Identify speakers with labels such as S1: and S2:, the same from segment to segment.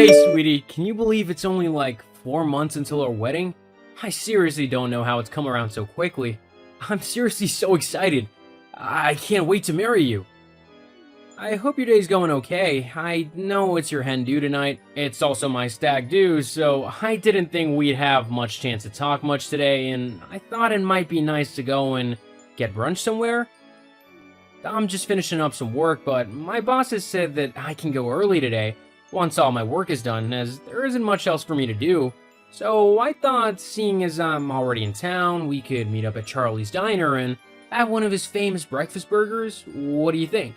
S1: Hey, sweetie, can you believe it's only like 4 months until our wedding? I seriously don't know how it's come around so quickly. I'm seriously so excited. I can't wait to marry you. I hope your day's going okay. I know it's your hen do tonight. It's also my stag do, so I didn't think we'd have much chance to talk much today, and I thought it might be nice to go and get brunch somewhere. I'm just finishing up some work, but my boss has said that I can go early today, once all my work is done, as there isn't much else for me to do. So I thought, seeing as I'm already in town, we could meet up at Charlie's Diner and have one of his famous breakfast burgers. What do you think?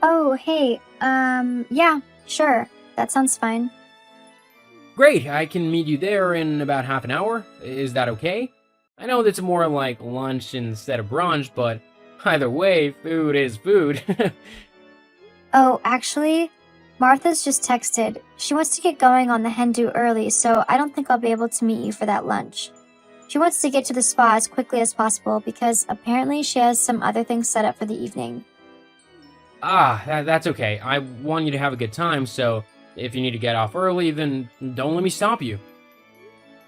S2: Oh, hey, yeah, sure. That sounds fine.
S1: Great, I can meet you there in about half an hour. Is that okay? I know that's more like lunch instead of brunch, but either way, food is food.
S2: Oh, actually, Martha's just texted. She wants to get going on the hen do early, so I don't think I'll be able to meet you for that lunch. She wants to get to the spa as quickly as possible because apparently she has some other things set up for the evening.
S1: That's okay. I want you to have a good time, so if you need to get off early, then don't let me stop you.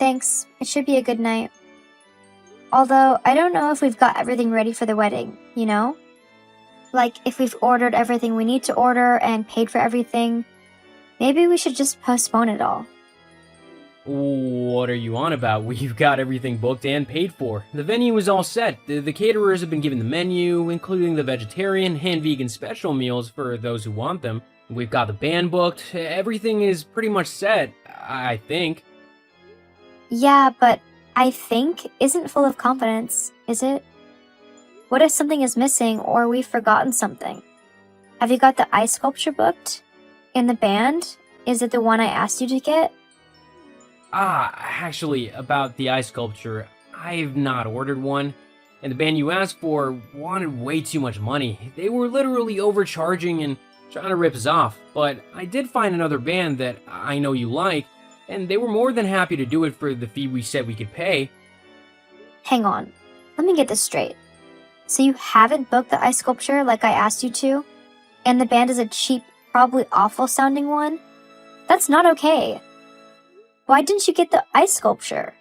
S2: Thanks. It should be a good night. Although, I don't know if we've got everything ready for the wedding, you know? Like, if we've ordered everything we need to order and paid for everything, maybe we should just postpone it all.
S1: What are you on about? We've got everything booked and paid for. The venue is all set. The caterers have been given the menu, including the vegetarian and vegan special meals for those who want them. We've got the band booked. Everything is pretty much set, I think.
S2: Yeah, but I think isn't full of confidence, is it? What if something is missing or we've forgotten something? Have you got the ice sculpture booked? In the band? Is it the one I asked you to get?
S1: Actually, about the ice sculpture, I've not ordered one. And the band you asked for wanted way too much money. They were literally overcharging and trying to rip us off. But I did find another band that I know you like, and they were more than happy to do it for the fee we said we could pay.
S2: Hang on. Let me get this straight. So you haven't booked the ice sculpture like I asked you to? And the band is a cheap, probably awful sounding one? That's not okay. Why didn't you get the ice sculpture?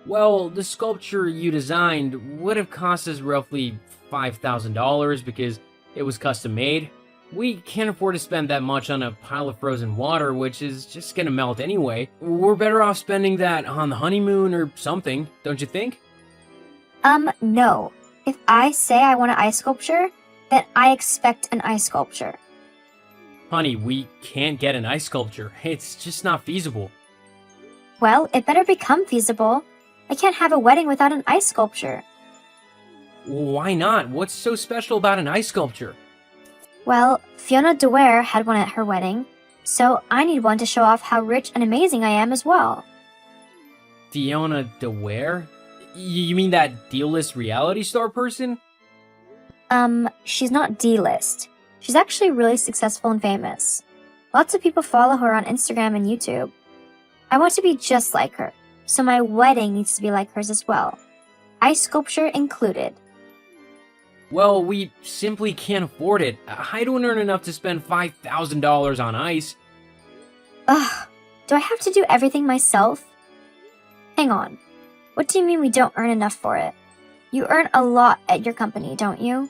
S1: Well, the sculpture you designed would have cost us roughly $5,000 because it was custom made. We can't afford to spend that much on a pile of frozen water, which is just gonna melt anyway. We're better off spending that on the honeymoon or something, don't you think?
S2: No. If I say I want an ice sculpture, then I expect an ice sculpture.
S1: Honey, we can't get an ice sculpture. It's just not feasible.
S2: Well, it better become feasible. I can't have a wedding without an ice sculpture.
S1: Why not? What's so special about an ice sculpture?
S2: Well, Fiona DeWare had one at her wedding, so I need one to show off how rich and amazing I am as well.
S1: Fiona DeWare? You mean that D-list reality star person?
S2: She's not D-list. She's actually really successful and famous. Lots of people follow her on Instagram and YouTube. I want to be just like her, so my wedding needs to be like hers as well. Ice sculpture included.
S1: Well, we simply can't afford it. I don't earn enough to spend $5,000 on ice.
S2: Ugh, do I have to do everything myself? Hang on. What do you mean we don't earn enough for it? You earn a lot at your company, don't you?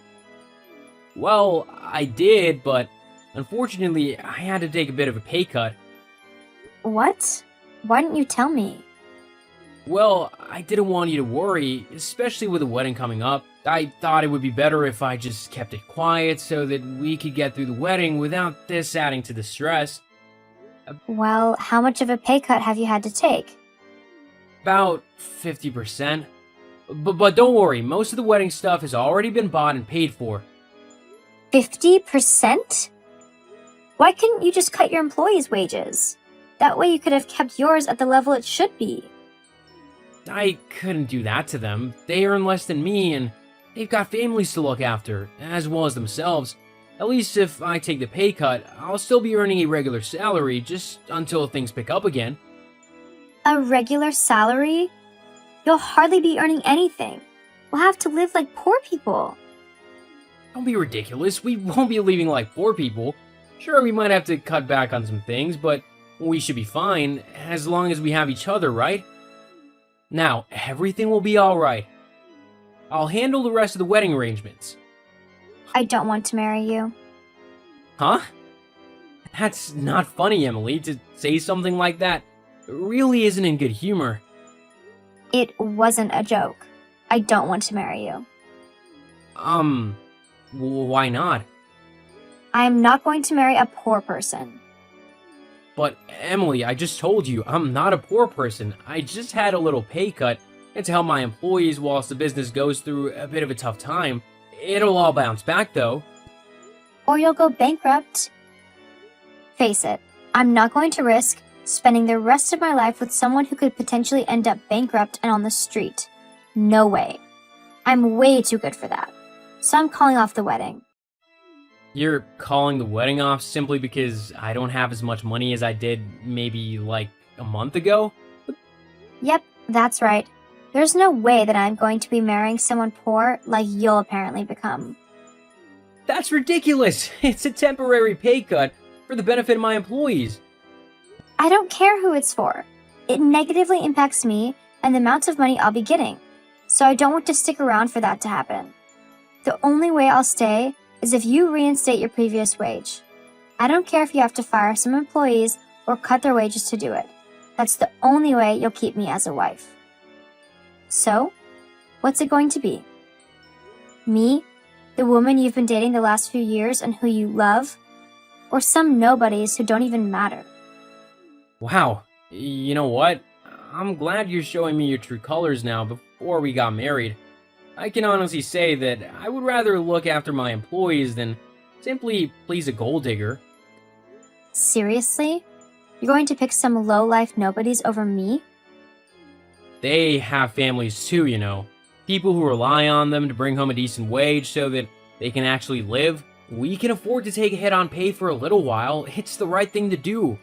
S1: Well, I did, but unfortunately, I had to take a bit of a pay cut.
S2: What? Why didn't you tell me?
S1: Well, I didn't want you to worry, especially with the wedding coming up. I thought it would be better if I just kept it quiet so that we could get through the wedding without this adding to the stress.
S2: Well, how much of a pay cut have you had to take?
S1: About 50%. But don't worry, most of the wedding stuff has already been bought and paid for.
S2: 50%? Why couldn't you just cut your employees' wages? That way you could have kept yours at the level it should be.
S1: I couldn't do that to them. They earn less than me, and they've got families to look after, as well as themselves. At least if I take the pay cut, I'll still be earning a regular salary just until things pick up again.
S2: A regular salary? You'll hardly be earning anything. We'll have to live like poor people.
S1: Don't be ridiculous. We won't be living like poor people. Sure, we might have to cut back on some things, but we should be fine as long as we have each other, right? Now, everything will be alright. I'll handle the rest of the wedding arrangements.
S2: I don't want to marry you.
S1: Huh? That's not funny, Emily. To say something like that really isn't in good humor.
S2: It wasn't a joke. I don't want to marry you.
S1: Why not?
S2: I am not going to marry a poor person.
S1: But, Emily, I just told you, I'm not a poor person. I just had a little pay cut and to help my employees whilst the business goes through a bit of a tough time. It'll all bounce back, though.
S2: Or you'll go bankrupt. Face it, I'm not going to risk spending the rest of my life with someone who could potentially end up bankrupt and on the street. No way. I'm way too good for that. So I'm calling off the wedding.
S1: You're calling the wedding off simply because I don't have as much money as I did maybe like a month ago?
S2: Yep, that's right. There's no way that I'm going to be marrying someone poor like you'll apparently become.
S1: That's ridiculous! It's a temporary pay cut for the benefit of my employees.
S2: I don't care who it's for. It negatively impacts me and the amount of money I'll be getting. So I don't want to stick around for that to happen. The only way I'll stay is if you reinstate your previous wage. I don't care if you have to fire some employees or cut their wages to do it. That's the only way you'll keep me as a wife. So, what's it going to be? Me, the woman you've been dating the last few years and who you love? Or some nobodies who don't even matter?
S1: Wow, you know what? I'm glad you're showing me your true colors now before we got married. I can honestly say that I would rather look after my employees than simply please a gold digger.
S2: Seriously? You're going to pick some low-life nobodies over me?
S1: They have families too, you know. People who rely on them to bring home a decent wage so that they can actually live. We can afford to take a hit on pay for a little while. It's the right thing to do.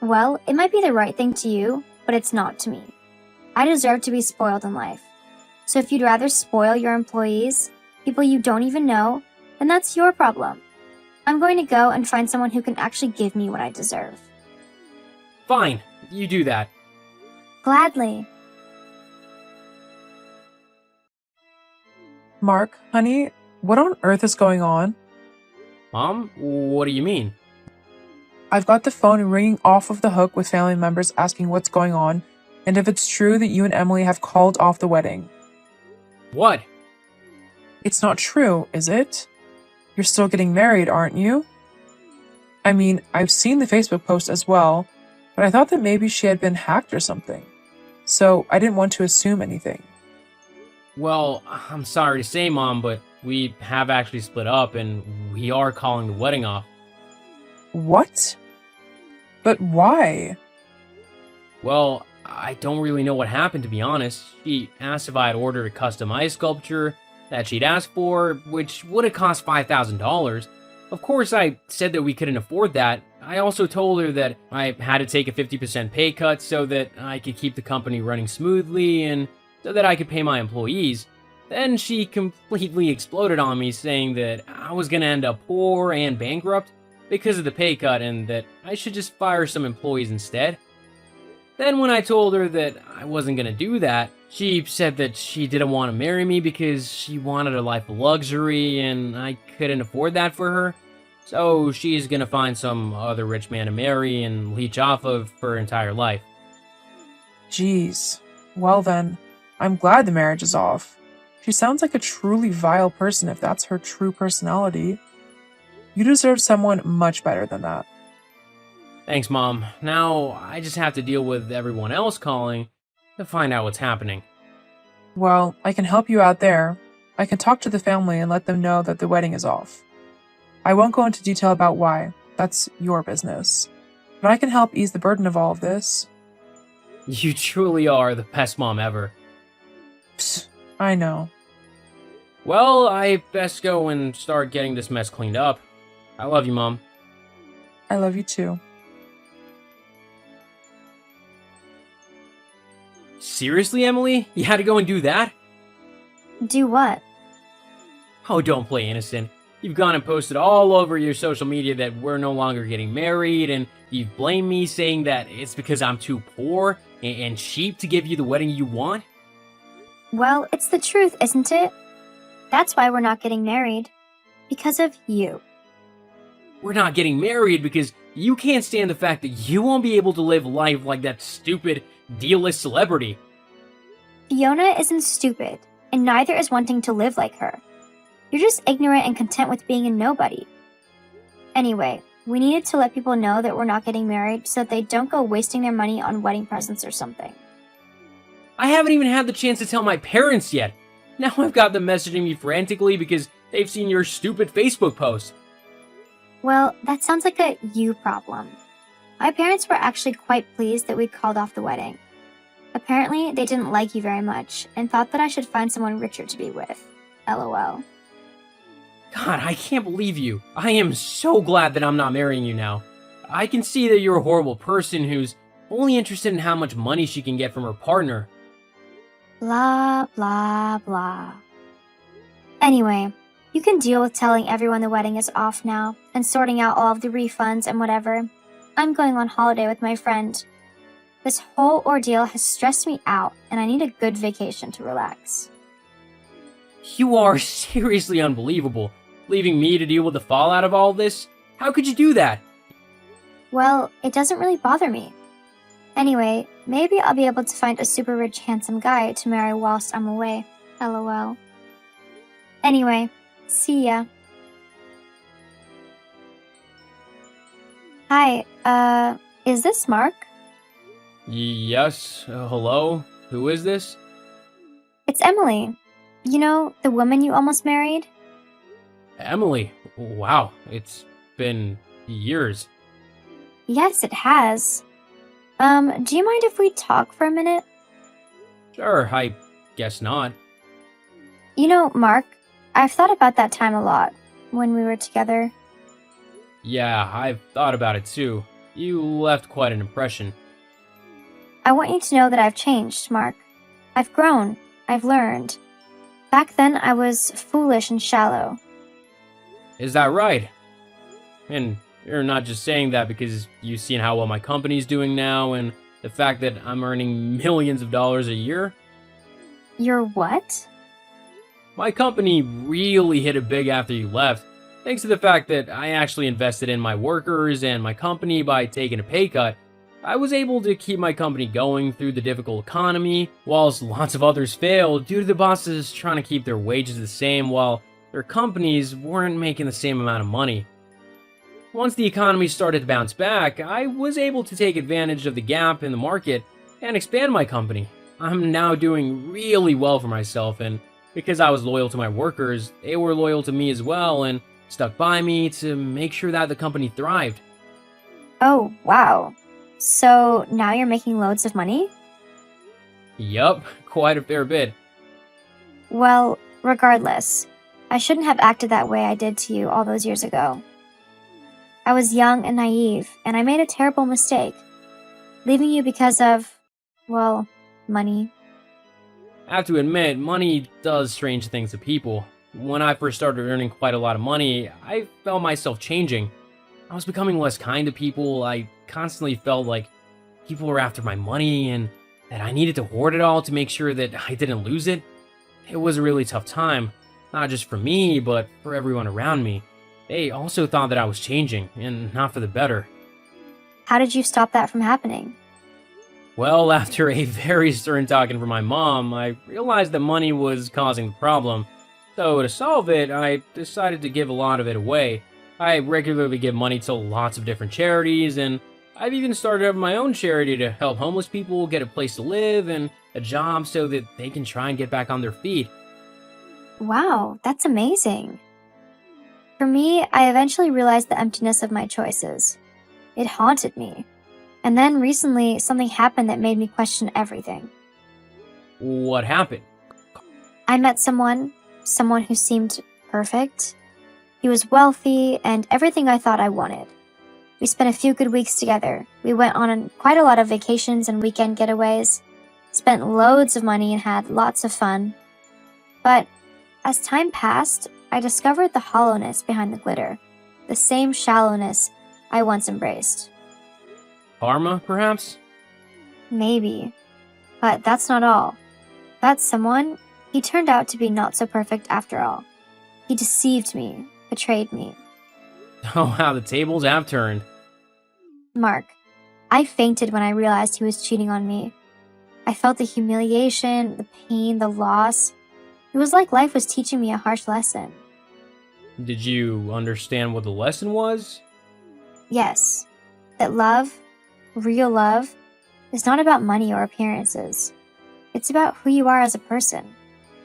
S2: Well, it might be the right thing to you, but it's not to me. I deserve to be spoiled in life. So if you'd rather spoil your employees, people you don't even know, then that's your problem. I'm going to go and find someone who can actually give me what I deserve.
S1: Fine, you do that.
S2: Gladly.
S3: Mark, honey, what on earth is going on?
S1: Mom, what do you mean?
S3: I've got the phone ringing off of the hook with family members asking what's going on, and if it's true that you and Emily have called off the wedding.
S1: What?
S3: It's not true, is it? You're still getting married, aren't you? I mean, I've seen the Facebook post as well, but I thought that maybe she had been hacked or something. So I didn't want to assume anything.
S1: Well, I'm sorry to say, Mom, but we have actually split up and we are calling the wedding off.
S3: What? But why?
S1: Well, I don't really know what happened, to be honest. She asked if I had ordered a custom ice sculpture that she'd asked for, which would have cost $5,000. Of course, I said that we couldn't afford that. I also told her that I had to take a 50% pay cut so that I could keep the company running smoothly and so that I could pay my employees. Then she completely exploded on me, saying that I was gonna end up poor and bankrupt because of the pay cut and that I should just fire some employees instead. Then when I told her that I wasn't gonna do that, she said that she didn't want to marry me because she wanted a life of luxury and I couldn't afford that for her. So she's gonna find some other rich man to marry and leech off of for her entire life.
S3: Jeez. Well then, I'm glad the marriage is off. She sounds like a truly vile person if that's her true personality. You deserve someone much better than that.
S1: Thanks, Mom. Now I just have to deal with everyone else calling to find out what's happening.
S3: Well, I can help you out there. I can talk to the family and let them know that the wedding is off. I won't go into detail about why. That's your business. But I can help ease the burden of all of this.
S1: You truly are the best mom ever.
S3: Psst, I know.
S1: Well, I best go and start getting this mess cleaned up. I love you, Mom.
S3: I love you too.
S1: Seriously, Emily? You had to go and do that?
S2: Do what?
S1: Oh, don't play innocent. You've gone and posted all over your social media that we're no longer getting married, and you've blamed me saying that it's because I'm too poor and cheap to give you the wedding you want.
S2: Well, it's the truth, isn't it? That's why we're not getting married. Because of you.
S1: We're not getting married because you can't stand the fact that you won't be able to live life like that stupid D-list celebrity.
S2: Fiona isn't stupid, and neither is wanting to live like her. You're just ignorant and content with being a nobody. Anyway, we needed to let people know that we're not getting married so that they don't go wasting their money on wedding presents or something.
S1: I haven't even had the chance to tell my parents yet. Now I've got them messaging me frantically because they've seen your stupid Facebook post.
S2: Well, that sounds like a you problem. My parents were actually quite pleased that we called off the wedding. Apparently, they didn't like you very much and thought that I should find someone richer to be with. LOL.
S1: God, I can't believe you. I am so glad that I'm not marrying you now. I can see that you're a horrible person who's only interested in how much money she can get from her partner.
S2: Blah, blah, blah. Anyway, you can deal with telling everyone the wedding is off now and sorting out all of the refunds and whatever. I'm going on holiday with my friend. This whole ordeal has stressed me out and I need a good vacation to relax.
S1: You are seriously unbelievable. Leaving me to deal with the fallout of all this? How could you do that?
S2: Well, it doesn't really bother me. Anyway, maybe I'll be able to find a super rich, handsome guy to marry whilst I'm away. LOL. Anyway, see ya. Hi, is this Mark?
S1: Yes, hello? Who is this?
S2: It's Emily. You know, the woman you almost married?
S1: Emily. Wow, it's been years.
S2: Yes, it has. Do you mind if we talk for a minute?
S1: Sure, I guess not.
S2: You know, Mark, I've thought about that time a lot, when we were together.
S1: Yeah, I've thought about it too. You left quite an impression.
S2: I want you to know that I've changed, Mark. I've grown. I've learned. Back then, I was foolish and shallow.
S1: Is that right? And you're not just saying that because you've seen how well my company's doing now and the fact that I'm earning millions of dollars a year?
S2: You're what?
S1: My company really hit it big after you left, thanks to the fact that I actually invested in my workers and my company by taking a pay cut. I was able to keep my company going through the difficult economy, whilst lots of others failed due to the bosses trying to keep their wages the same while their companies weren't making the same amount of money. Once the economy started to bounce back, I was able to take advantage of the gap in the market and expand my company. I'm now doing really well for myself, and because I was loyal to my workers, they were loyal to me as well and stuck by me to make sure that the company thrived.
S2: Oh, wow. So now you're making loads of money?
S1: Yup, quite a fair bit.
S2: Well, regardless, I shouldn't have acted that way I did to you all those years ago. I was young and naive, and I made a terrible mistake. Leaving you because of, well, money.
S1: I have to admit, money does strange things to people. When I first started earning quite a lot of money, I felt myself changing. I was becoming less kind to people. I constantly felt like people were after my money and that I needed to hoard it all to make sure that I didn't lose it. It was a really tough time, not just for me, but for everyone around me. They also thought that I was changing, and not for the better.
S2: How did you stop that from happening?
S1: Well, after a very stern talking from my mom, I realized that money was causing the problem. So to solve it, I decided to give a lot of it away. I regularly give money to lots of different charities, and I've even started up my own charity to help homeless people get a place to live and a job so that they can try and get back on their feet.
S2: Wow, that's amazing. For me, I eventually realized the emptiness of my choices. It haunted me. And then recently, something happened that made me question everything.
S1: What happened?
S2: I met someone who seemed perfect. He was wealthy and everything I thought I wanted. We spent a few good weeks together. We went on quite a lot of vacations and weekend getaways, spent loads of money and had lots of fun. But as time passed, I discovered the hollowness behind the glitter, the same shallowness I once embraced.
S1: Karma, perhaps?
S2: Maybe. But that's not all. That someone, he turned out to be not so perfect after all. He deceived me, betrayed me.
S1: Oh, how the tables have turned.
S2: Mark, I fainted when I realized he was cheating on me. I felt the humiliation, the pain, the loss. It was like life was teaching me a harsh lesson.
S1: Did you understand what the lesson was?
S2: Yes, that love, real love, is not about money or appearances. It's about who you are as a person,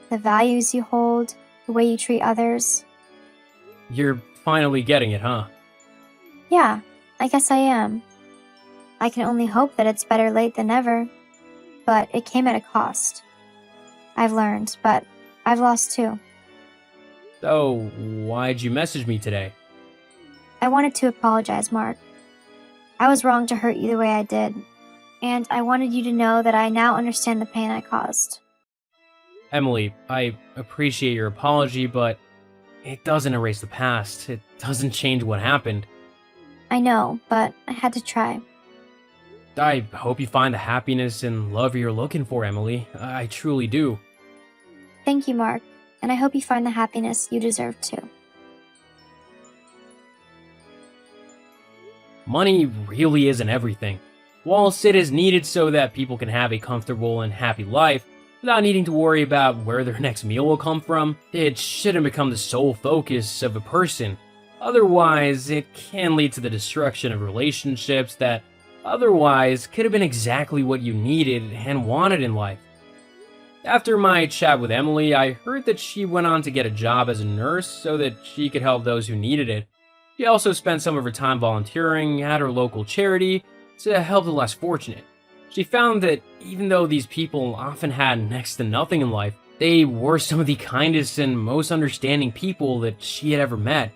S2: the values you hold, the way you treat others.
S1: You're finally getting it, huh?
S2: Yeah, I guess I am. I can only hope that it's better late than never. But it came at a cost. I've learned, but I've lost too.
S1: So, why'd you message me today?
S2: I wanted to apologize, Mark. I was wrong to hurt you the way I did, and I wanted you to know that I now understand the pain I caused.
S1: Emily, I appreciate your apology, but it doesn't erase the past. It doesn't change what happened.
S2: I know, but I had to try.
S1: I hope you find the happiness and love you're looking for, Emily. I truly do.
S2: Thank you, Mark, and I hope you find the happiness you deserve too.
S1: Money really isn't everything. Whilst it is needed so that people can have a comfortable and happy life, without needing to worry about where their next meal will come from, it shouldn't become the sole focus of a person. Otherwise, it can lead to the destruction of relationships that otherwise could have been exactly what you needed and wanted in life. After my chat with Emily, I heard that she went on to get a job as a nurse so that she could help those who needed it. She also spent some of her time volunteering at her local charity to help the less fortunate. She found that even though these people often had next to nothing in life, they were some of the kindest and most understanding people that she had ever met.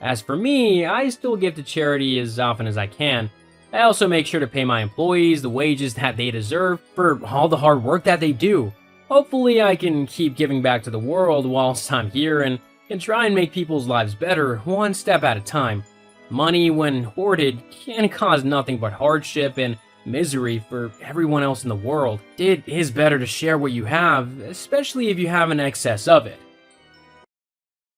S1: As for me, I still give to charity as often as I can. I also make sure to pay my employees the wages that they deserve for all the hard work that they do. Hopefully I can keep giving back to the world whilst I'm here and can try and make people's lives better one step at a time. Money, when hoarded, can cause nothing but hardship and misery for everyone else in the world. It is better to share what you have, especially if you have an excess of it.